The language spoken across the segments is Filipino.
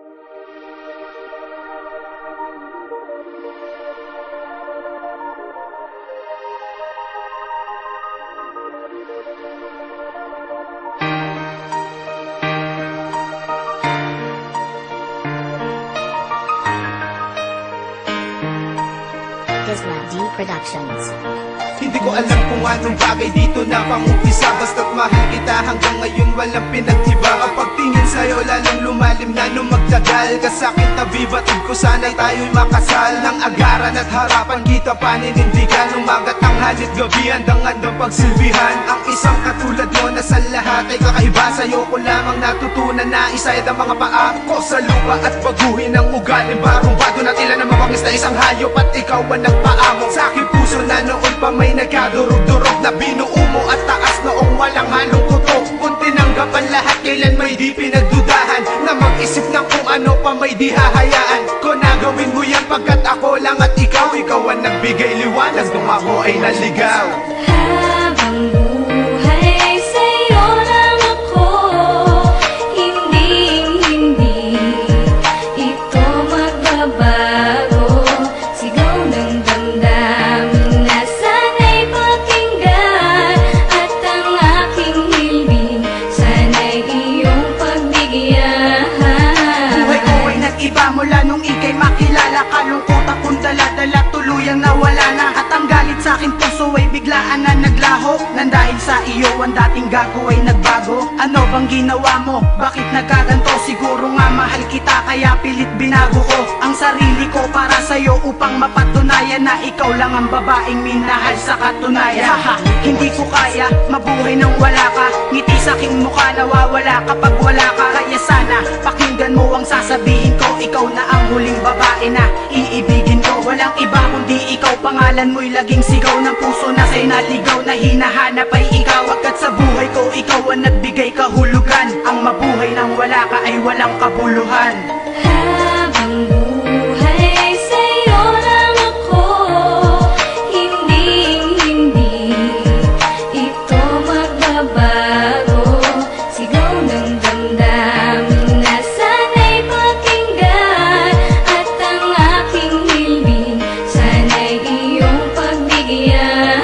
D Productions. Hindi ko alam kung anong bagay dito na pang-umpisa, basta't mahal kita hanggang ngayon walang pinagtiba. Kapag tingin sa'yo lalong lumalim na nung magtagal ka sa'kin tabi, batid ko sana'y tayo'y makasal ng agaran at harapan kita paninindigan. Umagat ang halit gabi handang-handang pagsilbihan. Ang isang katulad mo na sa lahat ay kakaiba. Sa'yo ko lamang natutunan na isayad ang mga paa ko sa lupa at baguhin ang ugali. Barong-bado na tila na mabangis na isang hayop at ikaw ang nagpaamong sa aking puso na noon pa may nagkadurog-durog na binuo mo at taas noong walang halong kutok. Kung tinanggap ang lahat, kailan may di pinagdudahan na mag-isip ng kung ano pa may di hahayaan ko na gawin mo yan pagkat ako lang at ikaw ang nagbigay liwanag nung ako ay naligaw. Habang buhay sa'yo lang ako, hindi ito magbabago. Sigaw ng damdamin na sana'y pakinggan, at ang aking hilbing sana'y iyong pagbigyan. Buhay ko ay nag-iba mula nung ika'y makilala. Kalungkot akong dala-dala, tuluyang nawala na. At ang galit sa aking puso ay biglaan na naglaho, nang dahil sa iyo ang dating gago ay nagbago. Ano bang ginawa mo? Bakit nagkaganto? Siguro nga mahal kita kaya pilit binago ko ang sarili ko para sa'yo upang mapatunayan na ikaw lang ang babaeng minahal sa katunayan. Haha, hindi ko kaya mabuhay nang wala ka. Ngiti sa aking mukha nawawala kapag wala ka. Kaya sana pakinggan mo ang sasabihin ko. Ikaw na ang huling babae na iibigin ko. Walang iba kundi ikaw, pangalan mo'y laging sigaw ng puso na sa'y naligaw. Na hinahanap ay ikaw, agad sa buhay ko ikaw ang nagbigay kahulugan. Ang mabuhay nang wala ka ay walang kabuluhan. Habang buhay sa'yo lang ako, hindi ito magbabago. Sigaw ng damdamin na sana'y pakinggan, at ang aking hilbing sana'y iyong pagbigyan.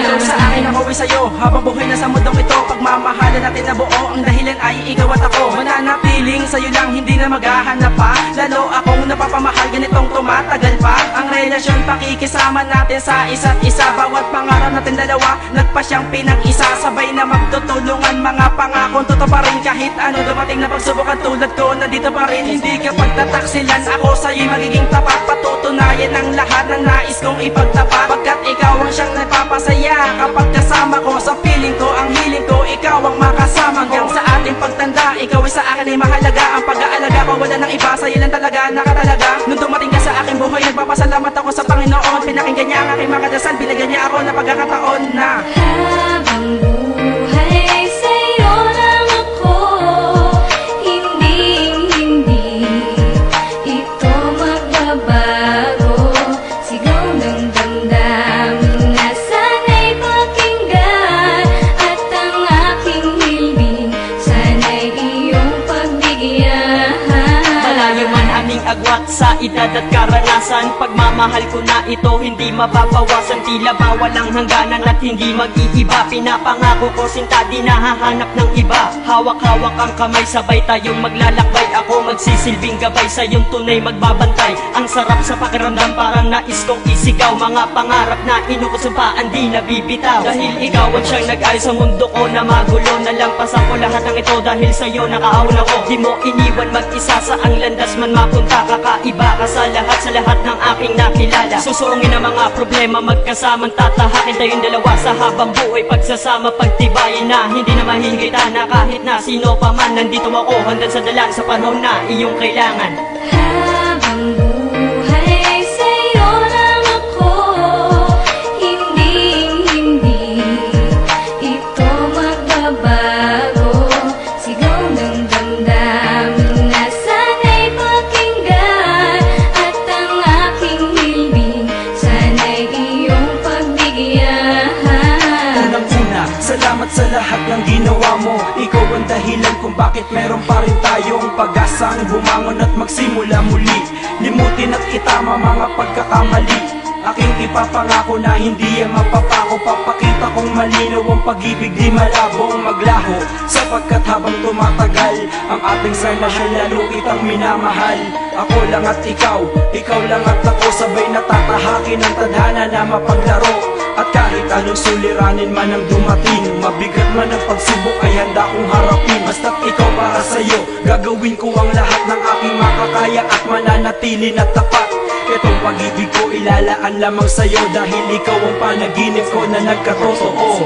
Ikaw sa akin, ako ay sa'yo, habang buhay na sa mundong ito. Pagmamahalan natin na buo, ang dahilan ay ikaw at ako. Mananatiling sa'yo lang, hindi na maghahanap pa. Lalo akong napapamahal, ganitong tumatagal pa. Ang relasyon, pakikisama natin sa isa't isa. Bawat pangarap natin dalawa, nagpa siyang pinag-isa. Sabay na magtutulungan, mga pangakong totoo pa rin. Kahit ano dumating na pagsubukan tulad ko, nandito pa rin. Hindi ka pagtataksilan, ako sa'yo'y magiging tapat. Patutunayan ang lahat ng nais kong ipagtapat. Pagkat ikaw ang siyang nagpapasaya kapag kasama ko. Sa feeling ko, ang hiling ko, ikaw ang makasama ko. Hanggang sa ating pagtanda, ikaw ay sa akin ay mahalaga. Ang pag-aalaga ko, wala nang iba, sa'yo lang talaga, nakatalaga. Nung dumating ka sa aking buhay, nagpapasalamat ako sa Panginoon. Pinakinggan niya ang aking mga dasal, binigyan niya ako ng pagkakataon na habang buhay sa'yo lang ako, hindi ito magbabago. Sigaw ng damdamin na sana'y pakinggan, at ang aking hilbing sana'y iyong pagbigyan. Malayo man aming agwat sa edad at karanasan, pagmamahal ko na ito hindi mababawasan. Tila ba walang hangganan at hindi mag-iiba. Pinapangako ko sinta di nahahanap ng iba. Hawak-hawak ang kamay, sabay tayong maglalakbay. Ako magsisilbing gabay, sa iyong tunay magbabantay. Ang sarap sa pakiramdam, parang nais kong isigaw. Mga pangarap na inukusumpaan di nabibitaw. Dahil ikaw ang siyang nag-ayos sa mundo ko na magulo. Nalampasan ko lahat ng ito dahil sa'yo nakaahon ako. Di mo iniwan mag-isa, sa ang landas man mapunta. Kakaiba ka sa lahat ng aking nakilala. Susungin ang mga problema, magkasamang tatahakin tayong dalawa sa habang buhay. Pagsasama, pagtibayin na hindi na mahihigitan na kahit na sino pa man. Nandito ako, handang sa dalan sa panahon na iyong kailangan. Habang buhay sa'yo lang ako, hindi ito magbabago. Sigaw ng damdamin na sana'y pakinggan, at ang aking hilbing sana'y iyong pagbigyan. unang-una, salamat sa lahat ng ginawa mo. Ikaw ang dahilan kung bakit meron pa rin tayong pag-asang bumangon at magsimula muli. Limutin at itama mga pagkakamali. Aking ipapangako na hindi yan mapapako. Papakita kong malinaw ang pag-ibig, di malabong maglaho. Sapagkat habang tumatagal ang ating relasyon, lalo kitang minamahal. Ako lang at ikaw lang at ako, sabay natatahakin ang tadhana na mapaglaro. At kahit anong suliranin man ang dumating, mabigat man ang pagsubok ay handa kong harapin. Basta't ikaw para sa'yo, gagawin ko ang lahat ng aking makakaya at mananatili na tapat. Itong pag-ibig ko ilalaan lamang sa'yo, dahil ikaw ang panaginip ko na nagkatotoo.